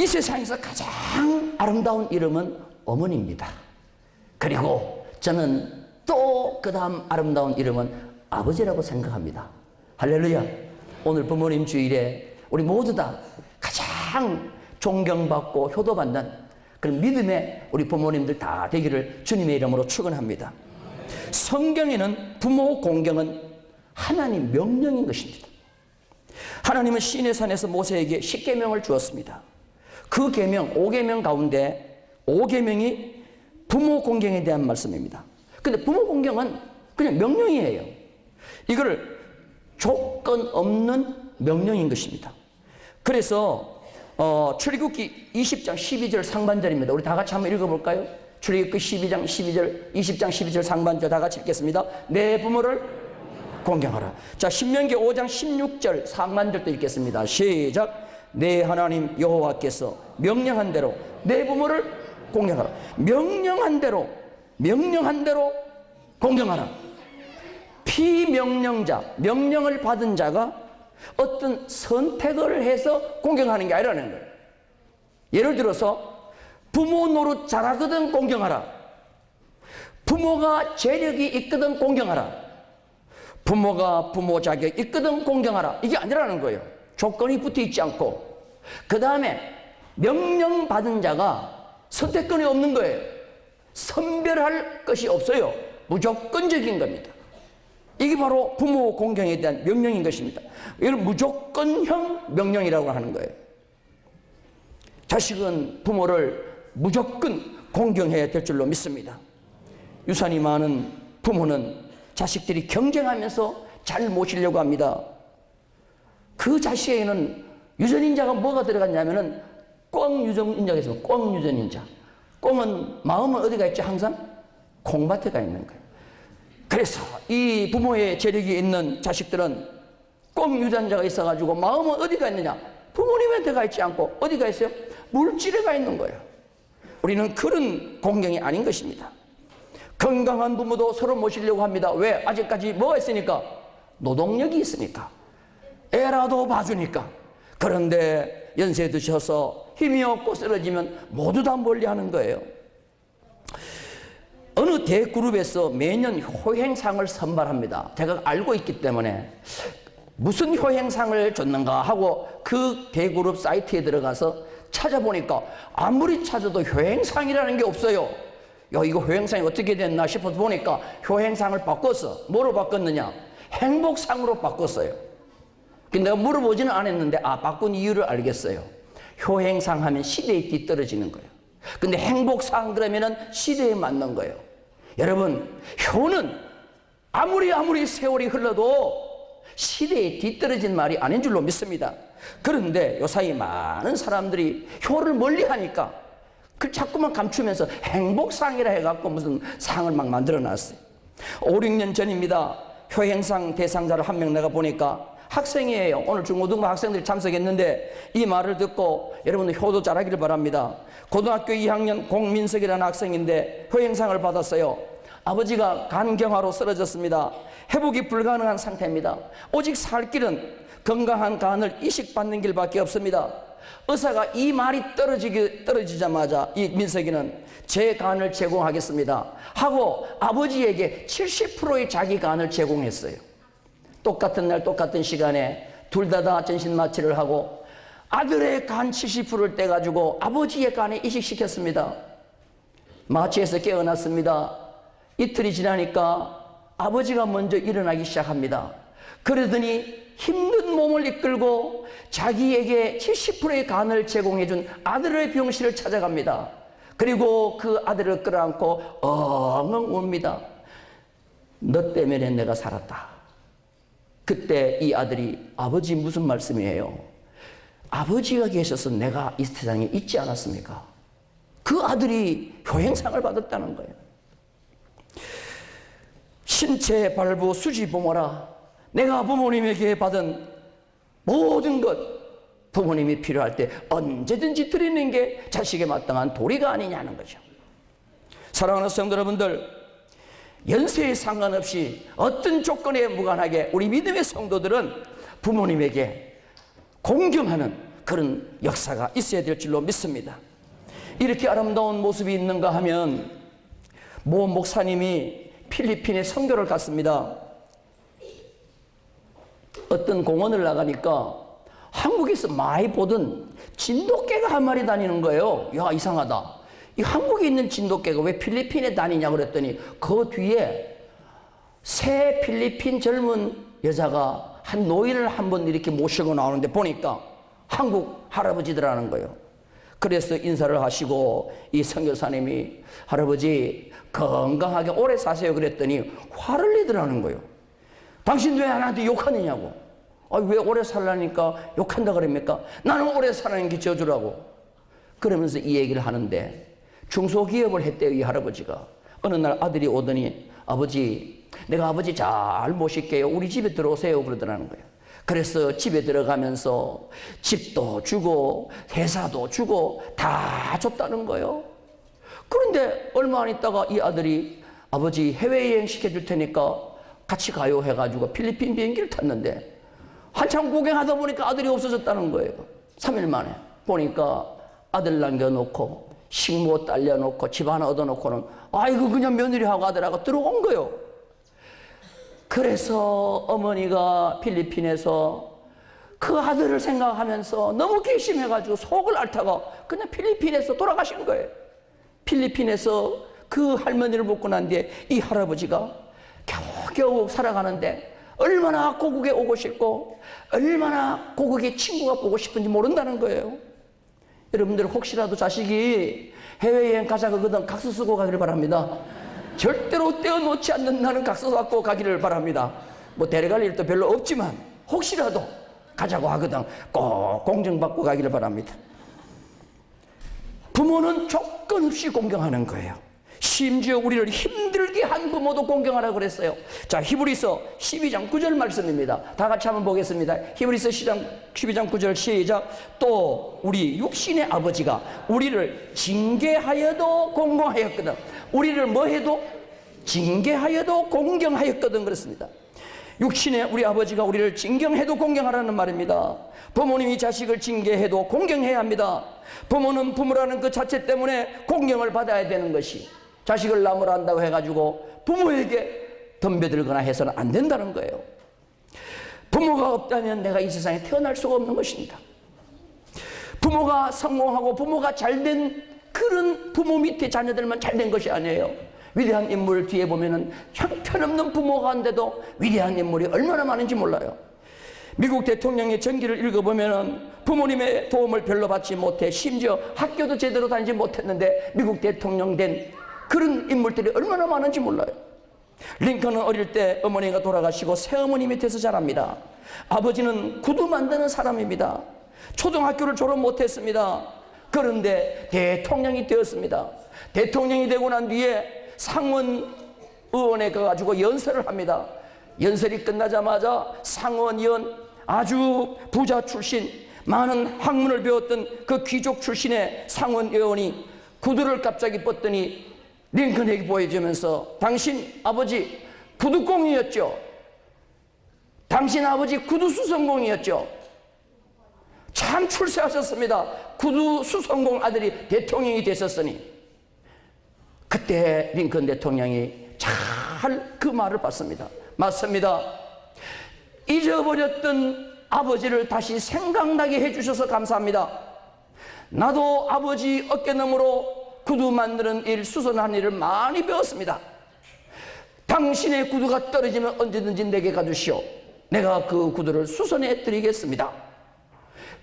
이 세상에서 가장 아름다운 이름은 어머니입니다. 그리고 저는 또 그 다음 아름다운 이름은 아버지라고 생각합니다. 할렐루야. 오늘 부모님 주일에 우리 모두 다 가장 존경받고 효도받는 그런 믿음의 우리 부모님들 다 되기를 주님의 이름으로 축원합니다. 성경에는 부모 공경은 하나님 명령인 것입니다. 하나님은 시내산에서 모세에게 10계명을 주었습니다. 그 계명 5계명 가운데 5계명이 부모 공경에 대한 말씀입니다. 근데 부모 공경은 그냥 명령이에요. 이걸 조건 없는 명령인 것입니다. 그래서 출애굽기 20장 12절 상반절입니다. 우리 다 같이 한번 읽어볼까요? 출애굽기 12장 12절 20장 12절 상반절 다 같이 읽겠습니다. 내 부모를 공경하라. 자, 신명기 5장 16절 상반절도 읽겠습니다. 시작. 내 하나님 여호와께서 명령한 대로 내 부모를 공경하라. 명령한 대로 공경하라. 피명령자, 명령을 받은 자가 어떤 선택을 해서 공경하는 게 아니라는 거예요. 예를 들어서 부모 노릇 잘하거든 공경하라. 부모가 재력이 있거든 공경하라. 부모가 부모 자격 있거든 공경하라. 이게 아니라는 거예요. 조건이 붙어 있지 않고 그 다음에 명령받은 자가 선택권이 없는 거예요. 선별할 것이 없어요. 무조건적인 겁니다. 이게 바로 부모 공경에 대한 명령인 것입니다. 이걸 무조건형 명령이라고 하는 거예요. 자식은 부모를 무조건 공경해야 될 줄로 믿습니다. 유산이 많은 부모는 자식들이 경쟁하면서 잘 모시려고 합니다. 그 자식에는 유전인자가 뭐가 들어갔냐면은 꿩 유전인자가 있어요. 꿩 유전인자. 꿩은 마음은 어디가 있죠? 항상 콩밭에 가 있는 거예요. 그래서 이 부모의 재력이 있는 자식들은 꿩 유전자가 있어가지고 마음은 어디가 있느냐? 부모님한테 가 있지 않고 어디가 있어요? 물질에 가 있는 거예요. 우리는 그런 공경이 아닌 것입니다. 건강한 부모도 서로 모시려고 합니다. 왜? 아직까지 뭐가 있으니까? 노동력이 있으니까. 애라도 봐주니까. 그런데 연세 드셔서 힘이 없고 쓰러지면 모두 다 멀리하는 거예요. 어느 대그룹에서 매년 효행상을 선발합니다. 제가 알고 있기 때문에 무슨 효행상을 줬는가 하고 그 대그룹 사이트에 들어가서 찾아보니까 아무리 찾아도 효행상이라는 게 없어요. 야, 이거 효행상이 어떻게 됐나 싶어서 보니까 효행상을 바꿨어. 뭐로 바꿨느냐? 행복상으로 바꿨어요. 근데 내가 물어보지는 않았는데 바꾼 이유를 알겠어요. 효행상 하면 시대에 뒤떨어지는 거예요. 근데 행복상 그러면은 시대에 맞는 거예요. 여러분, 효는 아무리 세월이 흘러도 시대에 뒤떨어진 말이 아닌 줄로 믿습니다. 그런데 요사이 많은 사람들이 효를 멀리하니까 그 자꾸만 감추면서 행복상이라 해갖고 무슨 상을 막 만들어 놨어요. 5, 6년 전입니다. 효행상 대상자를 한 명 내가 보니까 학생이에요. 오늘 중고등부 학생들이 참석했는데 이 말을 듣고 여러분들 효도 잘하기를 바랍니다. 고등학교 2학년 공민석이라는 학생인데 효행상을 받았어요. 아버지가 간경화로 쓰러졌습니다. 회복이 불가능한 상태입니다. 오직 살 길은 건강한 간을 이식받는 길밖에 없습니다. 의사가 이 말이 떨어지자마자 이 민석이는 제 간을 제공하겠습니다 하고 아버지에게 70%의 자기 간을 제공했어요. 똑같은 날 똑같은 시간에 둘 다 전신마취를 하고 아들의 간 70%를 떼가지고 아버지의 간에 이식시켰습니다. 마취에서 깨어났습니다. 이틀이 지나니까 아버지가 먼저 일어나기 시작합니다. 그러더니 힘든 몸을 이끌고 자기에게 70%의 간을 제공해준 아들의 병실을 찾아갑니다. 그리고 그 아들을 끌어안고 엉엉 웁니다. 너 때문에 내가 살았다. 그때 이 아들이 아버지 무슨 말씀이에요? 아버지가 계셔서 내가 이 세상에 있지 않았습니까? 그 아들이 효행상을 받았다는 거예요. 신체 발부 수지 부모라. 내가 부모님에게 받은 모든 것 부모님이 필요할 때 언제든지 드리는 게 자식에 마땅한 도리가 아니냐는 거죠. 사랑하는 성도 여러분들, 연세에 상관없이 어떤 조건에 무관하게 우리 믿음의 성도들은 부모님에게 공경하는 그런 역사가 있어야 될 줄로 믿습니다. 이렇게 아름다운 모습이 있는가 하면 모 목사님이 필리핀에 선교를 갔습니다. 어떤 공원을 나가니까 한국에서 많이 보던 진돗개가 한 마리 다니는 거예요. 야, 이상하다. 이 한국에 있는 진돗개가 왜 필리핀에 다니냐 그랬더니 그 뒤에 새 필리핀 젊은 여자가 한 노인을 한번 이렇게 모시고 나오는데 보니까 한국 할아버지들하는 거예요. 그래서 인사를 하시고 이 선교사님이 할아버지 건강하게 오래 사세요 그랬더니 화를 내더라는 거예요. 당신 왜 나한테 욕하느냐고. 왜 오래 살라니까 욕한다 그럽니까? 나는 오래 사는 게 저주라고. 그러면서 이 얘기를 하는데 중소기업을 했대요, 이 할아버지가. 어느 날 아들이 오더니 아버지, 내가 아버지 잘 모실게요. 우리 집에 들어오세요 그러더라는 거예요. 그래서 집에 들어가면서 집도 주고 회사도 주고 다 줬다는 거예요. 그런데 얼마 안 있다가 이 아들이 아버지 해외여행 시켜줄 테니까 같이 가요 해가지고 필리핀 비행기를 탔는데 한참 구경하다 보니까 아들이 없어졌다는 거예요. 3일 만에 보니까 아들 남겨놓고 식모 딸려놓고 집 하나 얻어놓고는 아이고 그냥 며느리하고 아들하고 들어온 거예요. 그래서 어머니가 필리핀에서 그 아들을 생각하면서 너무 괘씸해가지고 속을 앓다가 그냥 필리핀에서 돌아가신 거예요. 필리핀에서 그 할머니를 볶고 난 뒤에 이 할아버지가 겨우겨우 살아가는데 얼마나 고국에 오고 싶고 얼마나 고국의 친구가 보고 싶은지 모른다는 거예요. 여러분들 혹시라도 자식이 해외여행 가자 그러거든 각서 쓰고 가기를 바랍니다. 절대로 떼어놓지 않는다는 각서 갖고 가기를 바랍니다. 뭐 데려갈 일도 별로 없지만 혹시라도 가자고 하거든 꼭 공정받고 가기를 바랍니다. 부모는 조건 없이 공경하는 거예요. 심지어 우리를 힘들게 한 부모도 공경하라고 그랬어요. 자, 히브리서 12장 9절 말씀입니다. 다 같이 한번 보겠습니다. 히브리서 12장 9절 시작. 또 우리 육신의 아버지가 우리를 징계하여도 공경하였거든. 우리를 뭐 해도 징계하여도 공경하였거든 그렇습니다. 육신의 우리 아버지가 우리를 징경해도 공경하라는 말입니다. 부모님이 자식을 징계해도 공경해야 합니다. 부모는 부모라는 그 자체 때문에 공경을 받아야 되는 것이 자식을 나무란다고 해가지고 부모에게 덤벼들거나 해서는 안 된다는 거예요. 부모가 없다면 내가 이 세상에 태어날 수가 없는 것입니다. 부모가 성공하고 부모가 잘된 그런 부모 밑에 자녀들만 잘된 것이 아니에요. 위대한 인물 뒤에 보면은 형편없는 부모가 한데도 위대한 인물이 얼마나 많은지 몰라요. 미국 대통령의 전기를 읽어보면은 부모님의 도움을 별로 받지 못해 심지어 학교도 제대로 다니지 못했는데 미국 대통령 된 그런 인물들이 얼마나 많은지 몰라요. 링컨은 어릴 때 어머니가 돌아가시고 새어머니 밑에서 자랍니다. 아버지는 구두 만드는 사람입니다. 초등학교를 졸업 못했습니다. 그런데 대통령이 되었습니다. 대통령이 되고 난 뒤에 상원 의원에 가가지고 연설을 합니다. 연설이 끝나자마자 상원 의원 아주 부자 출신 많은 학문을 배웠던 그 귀족 출신의 상원 의원이 구두를 갑자기 뻗더니 링컨에게 보여주면서 당신 아버지 구두공이었죠. 당신 아버지 구두수성공이었죠. 참 출세하셨습니다. 구두수성공 아들이 대통령이 되셨으니. 그때 링컨 대통령이 잘 그 말을 받습니다. 맞습니다. 잊어버렸던 아버지를 다시 생각나게 해주셔서 감사합니다. 나도 아버지 어깨너머로 구두 만드는 일, 수선하는 일을 많이 배웠습니다. 당신의 구두가 떨어지면 언제든지 내게 가주시오. 내가 그 구두를 수선해 드리겠습니다.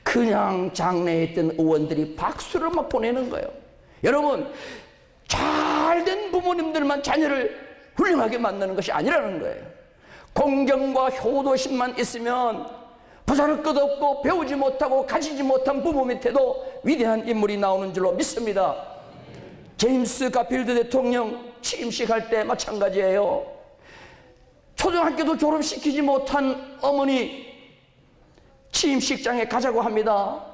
그냥 장내에 있던 의원들이 박수를 막 보내는 거예요. 여러분, 잘된 부모님들만 자녀를 훌륭하게 만드는 것이 아니라는 거예요. 공경과 효도심만 있으면 보잘것없고 배우지 못하고 가지지 못한 부모 밑에도 위대한 인물이 나오는 줄로 믿습니다. 제임스 가필드 대통령 취임식 할 때 마찬가지예요. 초등학교도 졸업시키지 못한 어머니 취임식장에 가자고 합니다.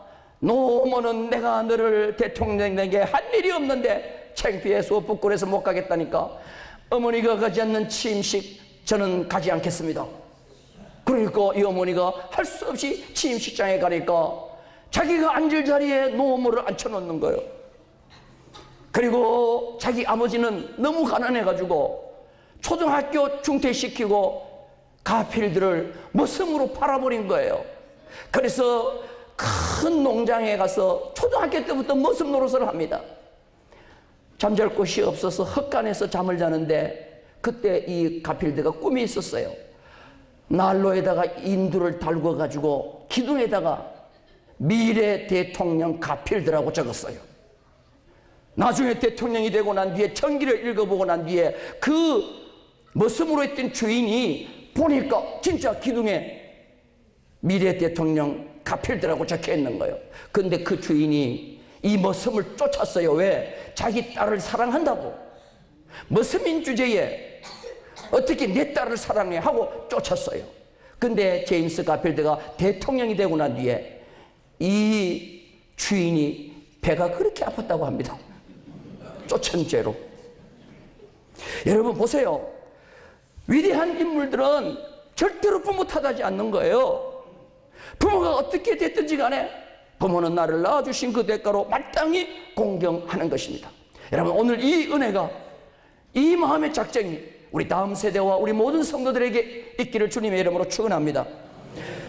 노모는 내가 너를 대통령에게 할 일이 없는데 창피해서 부끄러워서 못 가겠다니까. 어머니가 가지 않는 취임식 저는 가지 않겠습니다. 그러니까 이 어머니가 할 수 없이 취임식장에 가니까 자기가 앉을 자리에 노모를 앉혀놓는 거예요. 그리고 자기 아버지는 너무 가난해가지고 초등학교 중퇴시키고 가필들을 머슴으로 팔아버린 거예요. 그래서 큰 농장에 가서 초등학교 때부터 머슴 노릇을 합니다. 잠잘 곳이 없어서 헛간에서 잠을 자는데 그때 이 가필드가 꿈이 있었어요. 난로에다가 인두를 달궈 가지고 기둥에다가 미래 대통령 가필드라고 적었어요. 나중에 대통령이 되고 난 뒤에 전기를 읽어보고 난 뒤에 그 머슴으로 했던 주인이 보니까 진짜 기둥에 미래 대통령 가필드라고 적혀 있는 거예요. 근데 그 주인이 이 머슴을 쫓았어요. 왜? 자기 딸을 사랑한다고. 머슴인 주제에 어떻게 내 딸을 사랑해 하고 쫓았어요. 근데 제임스 가필드가 대통령이 되고 난 뒤에 이 주인이 배가 그렇게 아팠다고 합니다. 쫓은 죄로. 여러분 보세요. 위대한 인물들은 절대로 부모 탓하지 않는 거예요. 부모가 어떻게 됐든지 간에 부모는 나를 낳아주신 그 대가로 마땅히 공경하는 것입니다. 여러분 오늘 이 은혜가, 이 마음의 작정이 우리 다음 세대와 우리 모든 성도들에게 있기를 주님의 이름으로 축원합니다.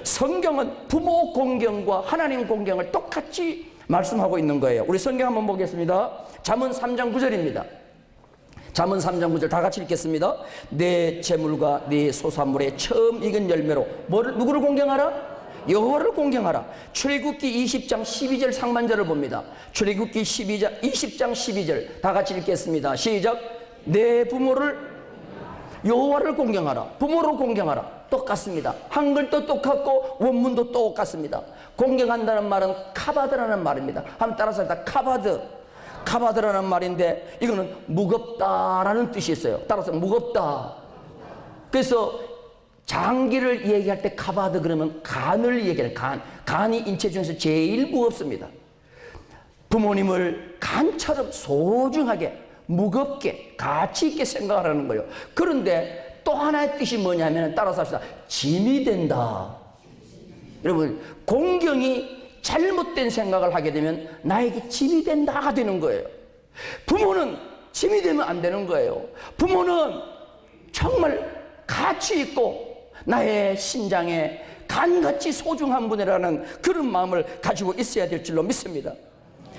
성경은 부모 공경과 하나님 공경을 똑같이 말씀하고 있는 거예요. 우리 성경 한번 보겠습니다. 잠언 3장 9절입니다. 잠언 3장 9절 다 같이 읽겠습니다. 내 재물과 내 소산물의 처음 익은 열매로 누구를 공경하라? 여호와를 공경하라. 출애굽기 20장 12절 상반절을 봅니다. 출애굽기 20장 12절 다 같이 읽겠습니다. 시작. 내 부모를 여호와를 공경하라. 부모를 공경하라. 똑같습니다. 한글도 똑같고 원문도 똑같습니다. 공경한다는 말은 카바드라는 말입니다. 한번 따라서 합시다. 카바드. 카바드라는 말인데 이거는 무겁다라는 뜻이 있어요. 따라서 무겁다. 그래서 장기를 얘기할 때 카바드 그러면 간을 얘기해요. 간이 인체 중에서 제일 무겁습니다. 부모님을 간처럼 소중하게 무겁게 가치 있게 생각하라는 거예요. 그런데 또 하나의 뜻이 뭐냐면 따라서 합시다. 짐이 된다. 여러분 공경이 잘못된 생각을 하게 되면 나에게 짐이 된다가 되는 거예요. 부모는 짐이 되면 안 되는 거예요. 부모는 정말 가치 있고 나의 신장에 간같이 소중한 분이라는 그런 마음을 가지고 있어야 될 줄로 믿습니다.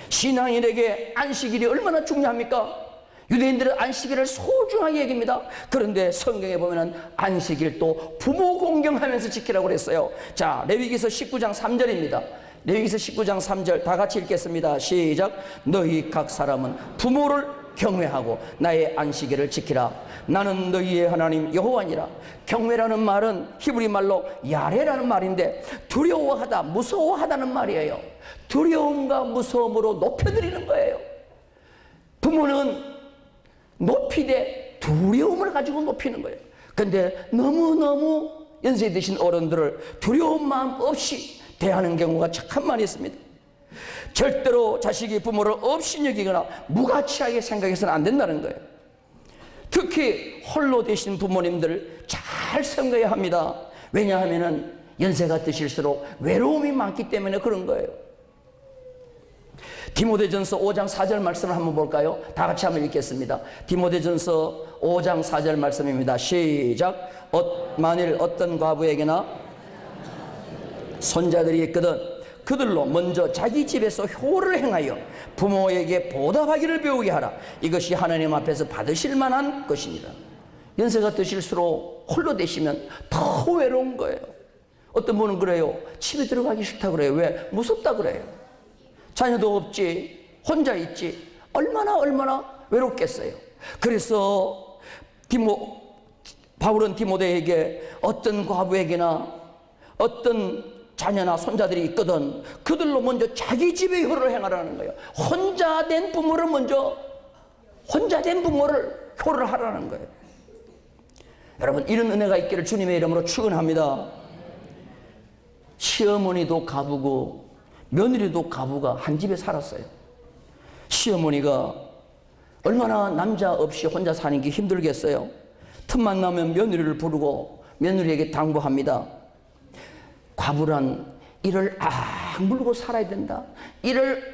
신앙인에게 안식일이 얼마나 중요합니까? 유대인들은 안식일을 소중하게 여깁니다. 그런데 성경에 보면 안식일도 부모 공경하면서 지키라고 그랬어요. 자, 레위기서 19장 3절입니다. 레위기서 19장 3절 다 같이 읽겠습니다. 시작. 너희 각 사람은 부모를 경외하고 나의 안식일을 지키라. 나는 너희의 하나님 여호와니라. 경외라는 말은 히브리 말로 야레라는 말인데 두려워하다, 무서워하다는 말이에요. 두려움과 무서움으로 높여드리는 거예요. 부모는 높이되 두려움을 가지고 높이는 거예요. 근데 너무너무 연세 드신 어른들을 두려운 마음 없이 대하는 경우가 참 많이 있습니다. 절대로 자식이 부모를 없이 여기거나 무가치하게 생각해서는 안 된다는 거예요. 특히 홀로 되신 부모님들 잘 생각해야 합니다. 왜냐하면 연세가 드실수록 외로움이 많기 때문에 그런 거예요. 디모데전서 5장 4절 말씀을 한번 볼까요? 다 같이 한번 읽겠습니다. 디모데전서 5장 4절 말씀입니다. 시작. 만일 어떤 과부에게나 손자들이 있거든 그들로 먼저 자기 집에서 효를 행하여 부모에게 보답하기를 배우게 하라. 이것이 하나님 앞에서 받으실 만한 것입니다. 연세가 드실수록 홀로 되시면 더 외로운 거예요. 어떤 분은 그래요. 집에 들어가기 싫다 그래요. 왜? 무섭다 그래요. 자녀도 없지, 혼자 있지, 얼마나 외롭겠어요. 그래서 바울은 디모데에게 어떤 과부에게나 어떤 자녀나 손자들이 있거든 그들로 먼저 자기 집의 효를 행하라는 거예요. 혼자 된 부모를 효를 하라는 거예요. 여러분 이런 은혜가 있기를 주님의 이름으로 축원합니다. 시어머니도 가부고 며느리도 가부가 한 집에 살았어요. 시어머니가 얼마나 남자 없이 혼자 사는 게 힘들겠어요. 틈만 나면 며느리를 부르고 며느리에게 당부합니다. 과부란 일을 물고 살아야 된다. 이를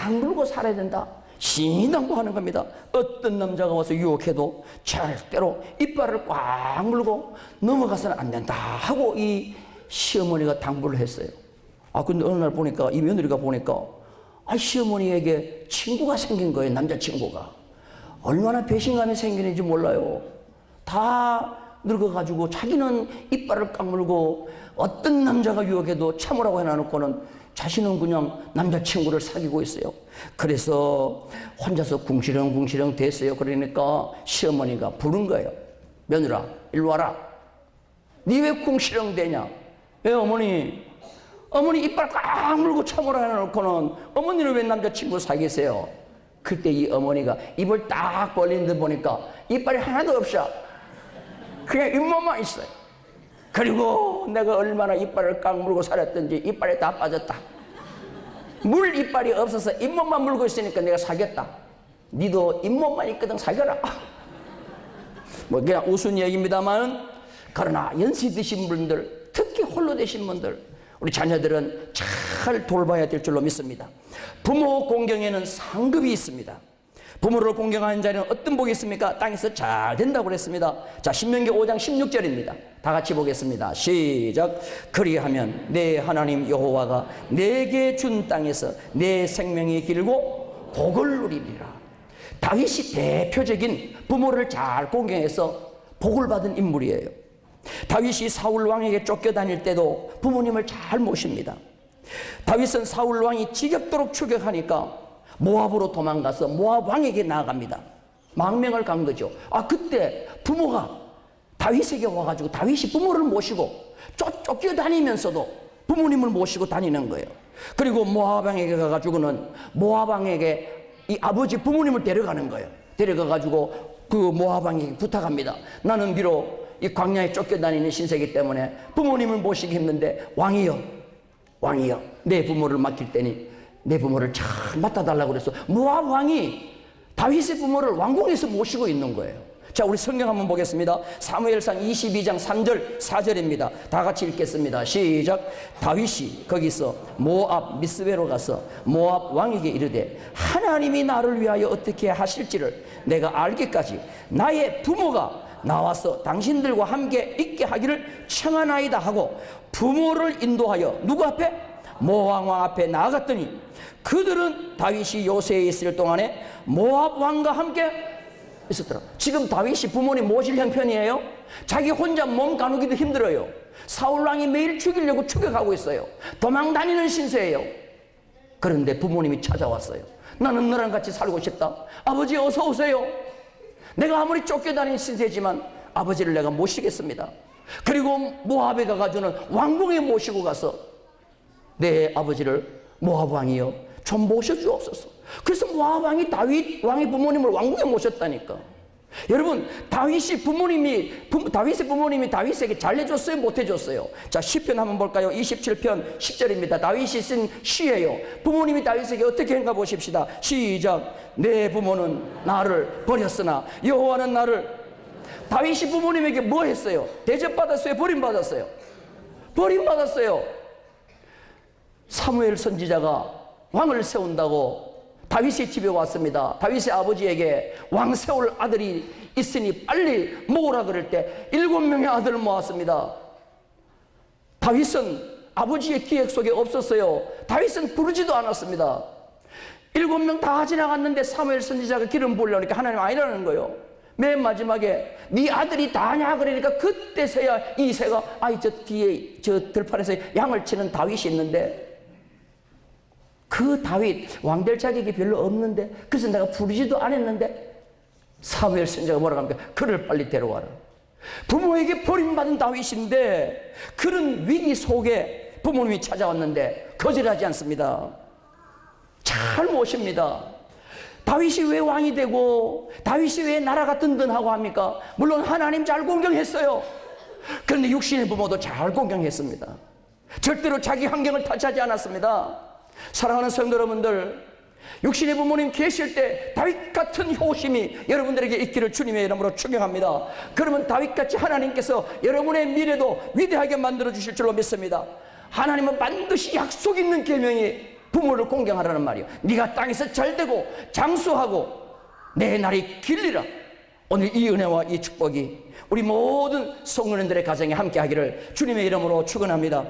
물고 살아야 된다. 신당부하는 겁니다. 어떤 남자가 와서 유혹해도 절대로 이빨을 꽉 물고 넘어가서는 안 된다 하고 이 시어머니가 당부를 했어요. 근데 어느 날 보니까 이 며느리가 보니까 시어머니에게 친구가 생긴 거예요. 남자친구가. 얼마나 배신감이 생기는지 몰라요. 다 늙어가지고 자기는 이빨을 깍물고 어떤 남자가 유혹해도 참으라고 해놔놓고는 자신은 그냥 남자친구를 사귀고 있어요. 그래서 혼자서 궁시렁궁시렁 됐어요. 그러니까 시어머니가 부른 거예요. 며느라, 일로 와라. 니 왜 궁시렁 되냐? 왜 어머니 이빨 꽉 물고 참으라 해놓고는 어머니는 왜 남자친구 사귀세요? 그때 이 어머니가 입을 딱 벌린 듯 보니까 이빨이 하나도 없어. 그냥 잇몸만 있어요. 그리고 내가 얼마나 이빨을 꽉 물고 살았던지 이빨이 다 빠졌다. 물 이빨이 없어서 잇몸만 물고 있으니까 내가 사귀었다. 니도 잇몸만 있거든 사귀어라. 뭐 그냥 우스운 얘기입니다만, 그러나 연세 드신 분들, 특히 홀로 되신 분들, 우리 자녀들은 잘 돌봐야 될 줄로 믿습니다. 부모 공경에는 상급이 있습니다. 부모를 공경하는 자는 어떤 복이 있습니까? 땅에서 잘 된다고 그랬습니다. 자, 신명기 5장 16절입니다. 다 같이 보겠습니다. 시작. 그리하면 내 하나님 여호와가 내게 준 땅에서 내 생명이 길고 복을 누리리라. 다윗이 대표적인 부모를 잘 공경해서 복을 받은 인물이에요. 다윗이 사울 왕에게 쫓겨다닐 때도 부모님을 잘 모십니다. 다윗은 사울 왕이 지겹도록 추격하니까 모압으로 도망가서 모압 왕에게 나아갑니다. 망명을 간 거죠. 그때 부모가 다윗에게 와가지고 다윗이 부모를 모시고 쫓겨다니면서도 부모님을 모시고 다니는 거예요. 그리고 모압 왕에게 가가지고는 모압 왕에게 이 아버지 부모님을 데려가는 거예요. 데려가가지고 그 모압 왕에게 부탁합니다. 나는 비록 이 광야에 쫓겨다니는 신세기 때문에 부모님을 모시기 힘든데 왕이여 내 부모를 맡길 테니 내 부모를 잘 맡아달라고 그래서 모압 왕이 다윗의 부모를 왕궁에서 모시고 있는 거예요. 자, 우리 성경 한번 보겠습니다. 사무엘상 22장 3절 4절입니다. 다 같이 읽겠습니다. 시작. 다윗이 거기서 모압 미스베로 가서 모압 왕에게 이르되 하나님이 나를 위하여 어떻게 하실지를 내가 알기까지 나의 부모가 나와서 당신들과 함께 있게 하기를 청하나이다 하고 부모를 인도하여 누구 앞에? 모압 왕 앞에 나아갔더니 그들은 다윗이 요새에 있을 동안에 모압 왕과 함께 있었더라. 지금 다윗이 부모님 모실 형편이에요. 자기 혼자 몸 가누기도 힘들어요. 사울 왕이 매일 죽이려고 추격하고 있어요. 도망다니는 신세예요. 그런데 부모님이 찾아왔어요. 나는 너랑 같이 살고 싶다. 아버지 어서 오세요. 내가 아무리 쫓겨다니는 신세지만 아버지를 내가 모시겠습니다. 그리고 모압에 가가지고는 왕궁에 모시고 가서 내 아버지를 모압 왕이여 좀 모셔주옵소서. 그래서 모압 왕이 다윗 왕의 부모님을 왕궁에 모셨다니까. 여러분, 다윗의 부모님이 다윗에게 잘해줬어요? 못해줬어요? 자, 시편 한번 볼까요? 27편 10절입니다. 다윗이 쓴 시예요. 부모님이 다윗에게 어떻게 했는가 보십시다. 시작. 내 부모는 나를 버렸으나 여호와는 나를. 다윗이 부모님에게 뭐 했어요? 대접받았어요? 버림받았어요? 버림받았어요. 사무엘 선지자가 왕을 세운다고 다윗의 집에 왔습니다. 다윗의 아버지에게 왕 세울 아들이 있으니 빨리 모으라 그럴 때 7명의 아들을 모았습니다. 다윗은 아버지의 기획 속에 없었어요. 다윗은 부르지도 않았습니다. 7명 다 지나갔는데 사무엘 선지자가 기름 부으려니까 하나님 아니라는 거예요. 맨 마지막에 네 아들이 다냐 그러니까 그때서야 이 새가 저 뒤에 저 들판에서 양을 치는 다윗이 있는데 그 다윗 왕될 자격이 별로 없는데 그래서 내가 부르지도 않았는데 사무엘 선지자가 뭐라고 합니까? 그를 빨리 데려와라. 부모에게 버림받은 다윗인데 그런 위기 속에 부모님이 찾아왔는데 거절하지 않습니다. 잘 모십니다. 다윗이 왜 왕이 되고 다윗이 왜 나라가 든든하고 합니까? 물론 하나님 잘 공경했어요. 그런데 육신의 부모도 잘 공경했습니다. 절대로 자기 환경을 탓하지 않았습니다. 사랑하는 성도 여러분들, 육신의 부모님 계실 때 다윗 같은 효심이 여러분들에게 있기를 주님의 이름으로 축원합니다. 그러면 다윗같이 하나님께서 여러분의 미래도 위대하게 만들어 주실 줄로 믿습니다. 하나님은 반드시 약속 있는 계명이 부모를 공경하라는 말이에요. 네가 땅에서 잘되고 장수하고 내 날이 길리라. 오늘 이 은혜와 이 축복이 우리 모든 성도님들의 가정에 함께 하기를 주님의 이름으로 축원합니다.